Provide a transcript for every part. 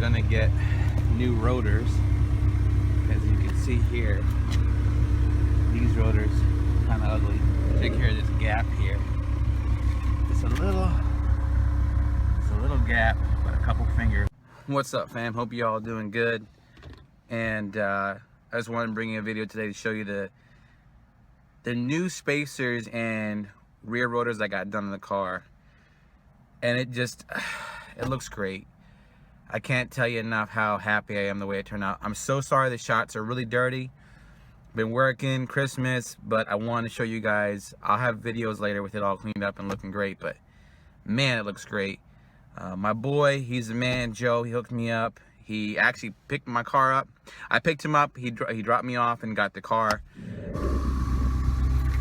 gonna get new rotors. As you can see here, these rotors kind of ugly. Take care of this gap here. It's a little gap, but a couple fingers. What's up, fam? Hope you all doing good. And I just wanted to bring you a video today to show you the new spacers and rear rotors I got done in the car. And it looks great. I can't tell you enough how happy I am the way it turned out. I'm so sorry the shots are really dirty. Been working Christmas, but I want to show you guys. I'll have videos later with it all cleaned up and looking great, but man, it looks great. My boy, he's the man, Joe. He hooked me up. He actually picked my car up. I picked him up. He dropped me off and got the car.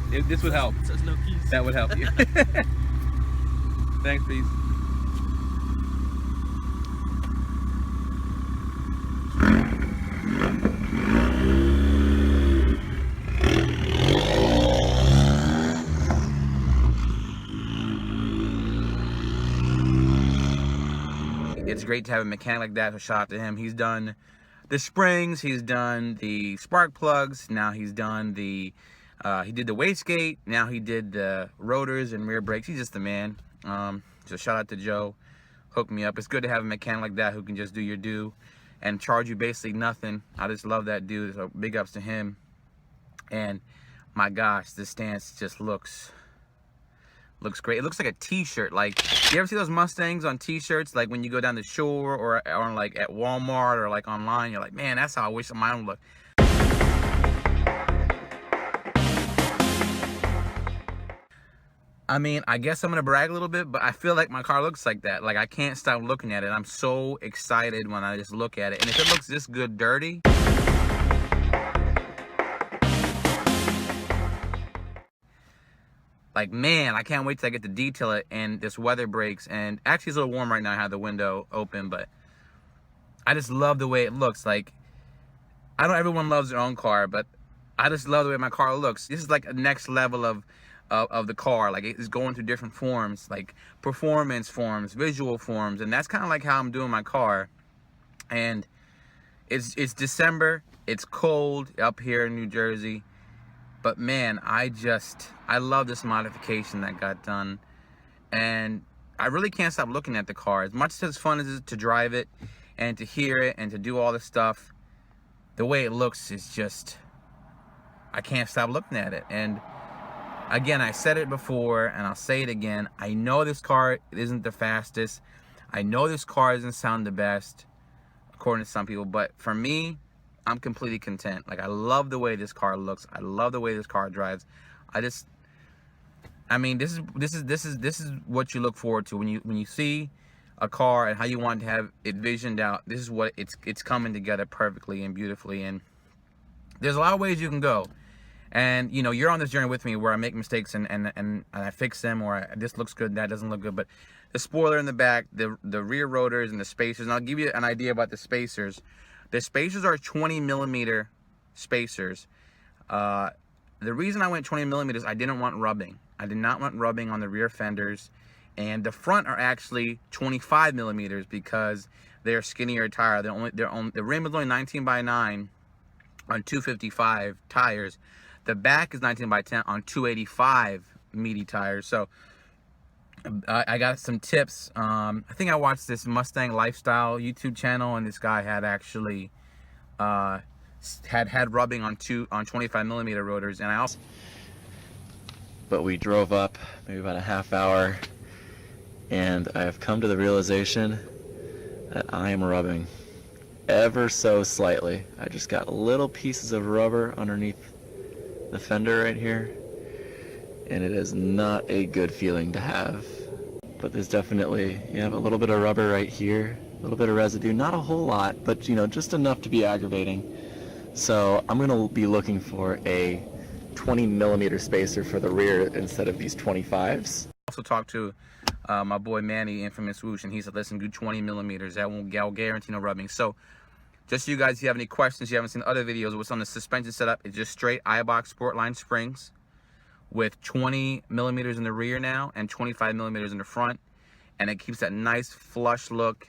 This would help. It says no keys. That would help you. Thanks, please. It's great to have a mechanic like that, so shout out to him. He's done the springs, he's done the spark plugs, now he's done the, he did the wastegate, now he did the rotors and rear brakes. He's just the man. So shout out to Joe, hook me up. It's good to have a mechanic like that who can just do your due and charge you basically nothing. I just love that dude, so big ups to him. And my gosh, this stance just looks great. It looks like a t-shirt. Like, you ever see those Mustangs on t-shirts, like when you go down the shore or like at Walmart or like online, you're like, man, that's how I wish mine would look. I mean, I guess I'm gonna brag a little bit, but I feel like my car looks like that. Like, I can't stop looking at it. I'm so excited when I just look at it. And if it looks this good dirty, like, man, I can't wait till I get to detail it and this weather breaks. And actually, it's a little warm right now. I have the window open, but I just love the way it looks. Like, I know everyone loves their own car, but I just love the way my car looks. This is like a next level of the car. Like, it's going through different forms, like performance forms, visual forms, and that's kind of like how I'm doing my car. And it's December. It's cold up here in New Jersey. But man, I love this modification that got done. And I really can't stop looking at the car. As much as fun as it is to drive it and to hear it and to do all this stuff, the way it looks is just, I can't stop looking at it. And again, I said it before and I'll say it again. I know this car isn't the fastest. I know this car doesn't sound the best, according to some people. But for me, I'm completely content. Like, I love the way this car looks. I love the way this car drives. I mean, this is what you look forward to when you see a car and how you want to have it visioned out. This is what it's coming together perfectly and beautifully. And there's a lot of ways you can go. And you know, you're on this journey with me where I make mistakes and I fix them, or this looks good, that doesn't look good. But the spoiler in the back, the rear rotors and the spacers, and I'll give you an idea about the spacers. The spacers are 20 millimeter spacers. The reason I went 20 millimeters, I didn't want rubbing. I did not want rubbing on the rear fenders. And the front are actually 25 millimeters because they're skinnier tire. The rim is only 19 by 9 on 255 tires. The back is 19 by 10 on 285 meaty tires. So I got some tips. I think I watched this Mustang Lifestyle YouTube channel, and this guy had actually had rubbing on 25 millimeter rotors, and I also. But we drove up maybe about a half hour, and I have come to the realization that I am rubbing ever so slightly. I just got little pieces of rubber underneath the fender right here, and it is not a good feeling to have. But there's definitely, you have a little bit of rubber right here, a little bit of residue, not a whole lot, but you know, just enough to be aggravating. So I'm gonna be looking for a 20 millimeter spacer for the rear instead of these 25s. Also talked to my boy Manny, Infamous Whoosh, and he said, listen, do 20 millimeters. That won't guarantee no rubbing. So just so you guys, if you have any questions, you haven't seen other videos, what's on the suspension setup, it's just straight iBox Sportline springs with 20 millimeters in the rear now and 25 millimeters in the front. And it keeps that nice flush look.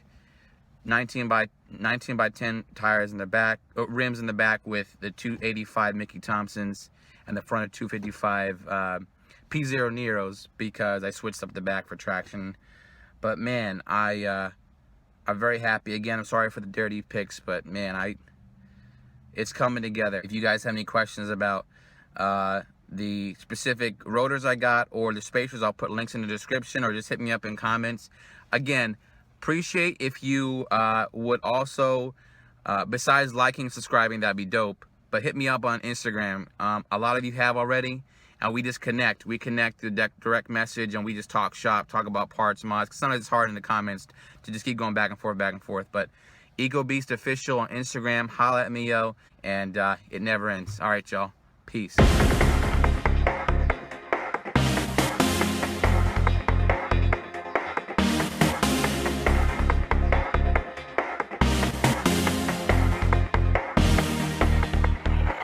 19 by 10 tires in the back, rims in the back with the 285 Mickey Thompsons and the front of 255 P0 Neros because I switched up the back for traction. But man, I'm very happy. Again, I'm sorry for the dirty pics, but man, it's coming together. If you guys have any questions about the specific rotors I got or the spacers, I'll put links in the description, or just hit me up in comments. Again, appreciate if you would also, besides liking and subscribing, that'd be dope, but hit me up on Instagram. A lot of you have already, and we just connect. We connect through direct message, and we just talk shop, talk about parts, mods. Sometimes it's hard in the comments to just keep going back and forth. But EcoBeast Official on Instagram, holla at me, yo, and it never ends. All right, y'all. Peace.